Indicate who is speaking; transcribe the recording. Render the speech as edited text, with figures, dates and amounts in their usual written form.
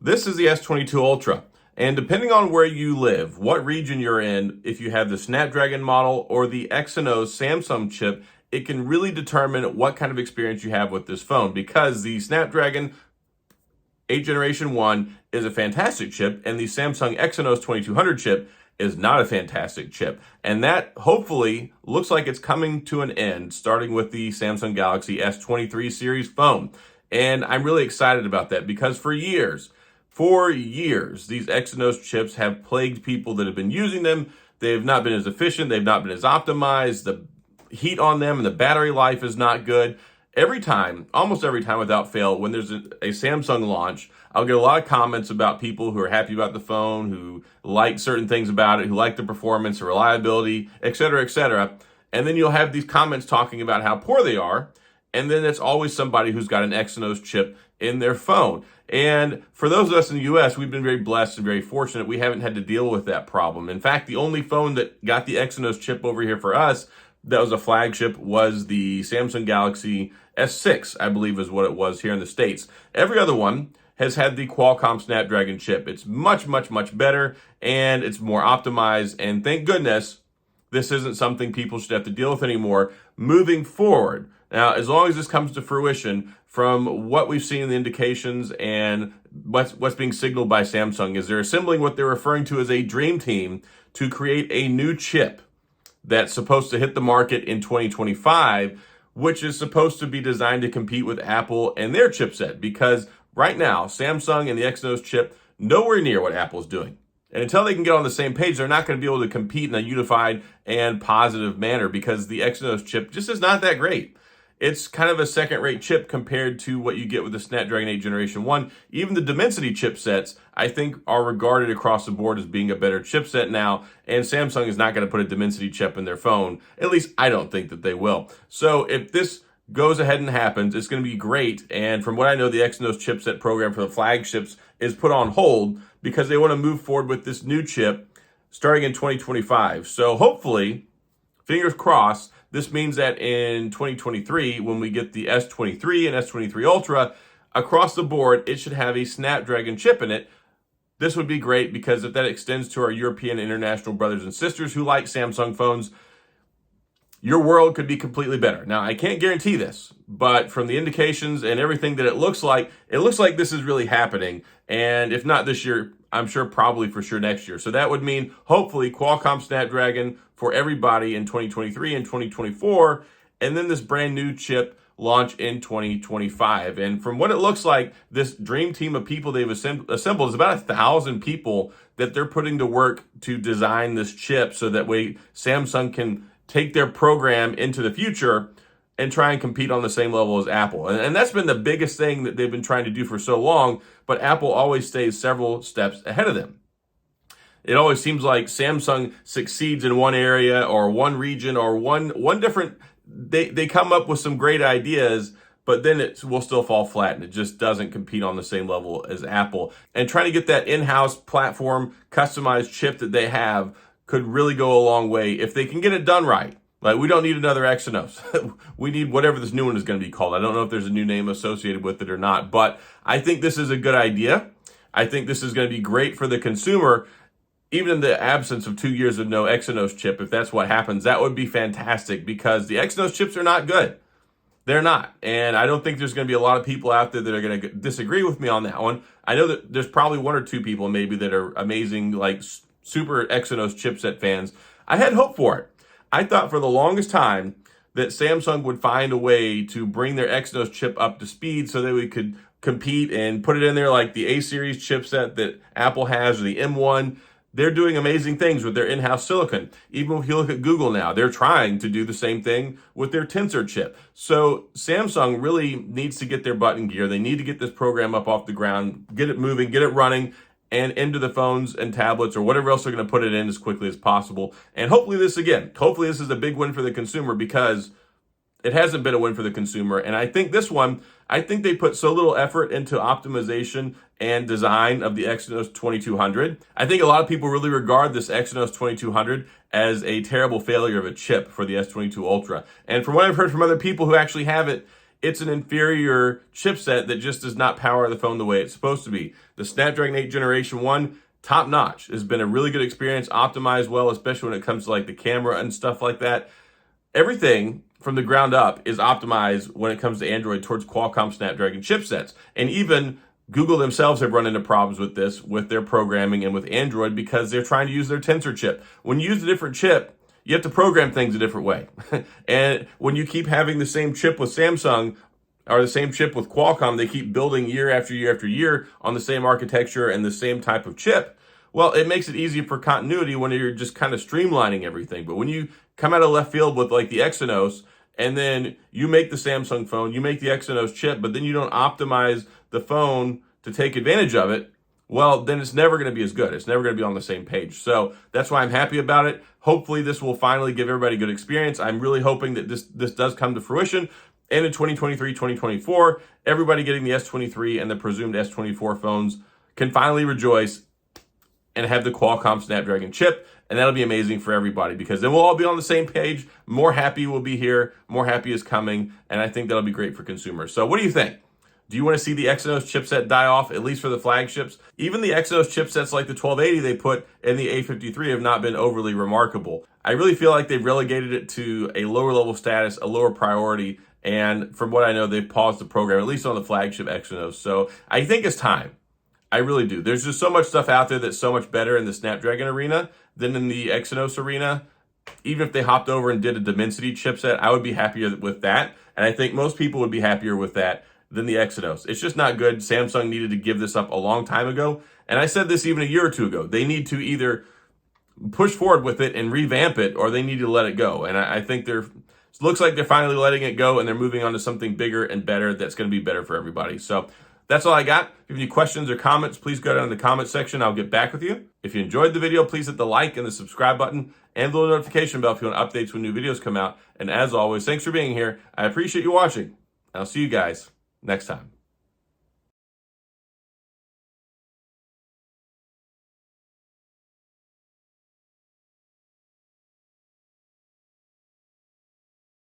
Speaker 1: This is the S22 Ultra. And depending on where you live, what region you're in, if you have the Snapdragon model or the Exynos Samsung chip, it can really determine what kind of experience you have with this phone, because the Snapdragon 8 Generation 1 is a fantastic chip, and the Samsung Exynos 2200 chip is not a fantastic chip. And that hopefully looks like it's coming to an end, starting with the Samsung Galaxy S23 series phone. And I'm really excited about that because for years, these Exynos chips have plagued people that have been using them. They've not been as efficient, they've not been as optimized, the heat on them and the battery life is not good. Almost every time without fail, when there's a Samsung launch, I'll get a lot of comments about people who are happy about the phone, who like certain things about it, who like the performance, the reliability, etc., etc. And then you'll have these comments talking about how poor they are. And then it's always somebody who's got an Exynos chip in their phone. And for those of us in the US, we've been very blessed and very fortunate. We haven't had to deal with that problem. In fact, the only phone that got the Exynos chip over here for us that was a flagship was the Samsung Galaxy S6, I believe is what it was here in the States. Every other one has had the Qualcomm Snapdragon chip. It's much, much, much better, and it's more optimized. And thank goodness this isn't something people should have to deal with anymore moving forward. Now, as long as this comes to fruition, from what we've seen in the indications and what's being signaled by Samsung, is they're assembling what they're referring to as a dream team to create a new chip that's supposed to hit the market in 2025, which is supposed to be designed to compete with Apple and their chipset. Because right now, Samsung and the Exynos chip, nowhere near what Apple's doing. And until they can get on the same page, they're not going to be able to compete in a unified and positive manner, because the Exynos chip just is not that great. It's kind of a second-rate chip compared to what you get with the Snapdragon 8 Generation 1. Even the Dimensity chipsets, I think, are regarded across the board as being a better chipset now, and Samsung is not going to put a Dimensity chip in their phone. At least I don't think that they will. So if this goes ahead and happens, it's going to be great. And from what I know, the Exynos chipset program for the flagships is put on hold because they want to move forward with this new chip starting in 2025. So hopefully, fingers crossed, this means that in 2023, when we get the S23 and S23 Ultra, across the board, it should have a Snapdragon chip in it. This would be great because if that extends to our European international brothers and sisters who like Samsung phones, your world could be completely better. Now, I can't guarantee this, but from the indications and everything that it looks like this is really happening. And if not this year, I'm sure probably for sure next year. So that would mean hopefully Qualcomm Snapdragon for everybody in 2023 and 2024, and then this brand new chip launch in 2025. And from what it looks like, this dream team of people they've assembled is about 1,000 people that they're putting to work to design this chip so that way Samsung can take their program into the future and try and compete on the same level as Apple. And that's been the biggest thing that they've been trying to do for so long, but Apple always stays several steps ahead of them. It always seems like Samsung succeeds in one area or one region or one different, they come up with some great ideas, but then it will still fall flat and it just doesn't compete on the same level as Apple. And trying to get that in-house platform customized chip that they have could really go a long way if they can get it done right. Like, we don't need another Exynos. We need whatever this new one is going to be called. I don't know if there's a new name associated with it or not, but I think this is a good idea. I think this is going to be great for the consumer. Even in the absence of 2 years of no Exynos chip, if that's what happens, that would be fantastic because the Exynos chips are not good. They're not. And I don't think there's going to be a lot of people out there that are going to disagree with me on that one. I know that there's probably one or two people maybe that are amazing, like super Exynos chipset fans. I had hope for it. I thought for the longest time that Samsung would find a way to bring their Exynos chip up to speed so that we could compete and put it in there like the A-series chipset that Apple has or the M1. They're doing amazing things with their in-house silicon. Even if you look at Google now, they're trying to do the same thing with their Tensor chip. So Samsung really needs to get their butt in gear. They need to get this program up off the ground, get it moving, get it running, and into the phones and tablets or whatever else they're going to put it in as quickly as possible. And hopefully this is a big win for the consumer because it hasn't been a win for the consumer. And I think they put so little effort into optimization and design of the Exynos 2200. I think a lot of people really regard this Exynos 2200 as a terrible failure of a chip for the S22 Ultra. And from what I've heard from other people who actually have it, it's an inferior chipset that just does not power the phone the way it's supposed to be. The Snapdragon 8 Generation 1, top notch. It's been a really good experience, optimized well, especially when it comes to like the camera and stuff like that. Everything from the ground up is optimized when it comes to Android towards Qualcomm Snapdragon chipsets. And even Google themselves have run into problems with this, with their programming and with Android, because they're trying to use their Tensor chip. When you use a different chip, you have to program things a different way. And when you keep having the same chip with Samsung or the same chip with Qualcomm, they keep building year after year after year on the same architecture and the same type of chip. Well, it makes it easy for continuity when you're just kind of streamlining everything. But when you come out of left field with like the Exynos, and then you make the Samsung phone, you make the Exynos chip, but then you don't optimize the phone to take advantage of it, well, then it's never going to be as good. It's never going to be on the same page. So that's why I'm happy about it. Hopefully this will finally give everybody a good experience. I'm really hoping that this does come to fruition. And in 2023, 2024, everybody getting the S23 and the presumed S24 phones can finally rejoice and have the Qualcomm Snapdragon chip. And that'll be amazing for everybody, because then we'll all be on the same page. More happy will be here. More happy is coming. And I think that'll be great for consumers. So what do you think? Do you want to see the Exynos chipset die off, at least for the flagships? Even the Exynos chipsets like the 1280 they put in the A53 have not been overly remarkable. I really feel like they've relegated it to a lower level status, a lower priority. And from what I know, they've paused the program, at least on the flagship Exynos. So I think it's time. I really do. There's just so much stuff out there that's so much better in the Snapdragon arena than in the Exynos arena. Even if they hopped over and did a Dimensity chipset, I would be happier with that. And I think most people would be happier with that than the Exynos. It's just not good. Samsung needed to give this up a long time ago. And I said this even a year or two ago. They need to either push forward with it and revamp it, or they need to let it go. And I think it looks like they're finally letting it go, and they're moving on to something bigger and better that's going to be better for everybody. So that's all I got. If you have any questions or comments, please go down in the comment section. I'll get back with you. If you enjoyed the video, please hit the like and the subscribe button and the little notification bell if you want updates when new videos come out. And as always, thanks for being here. I appreciate you watching. I'll see you guys next time.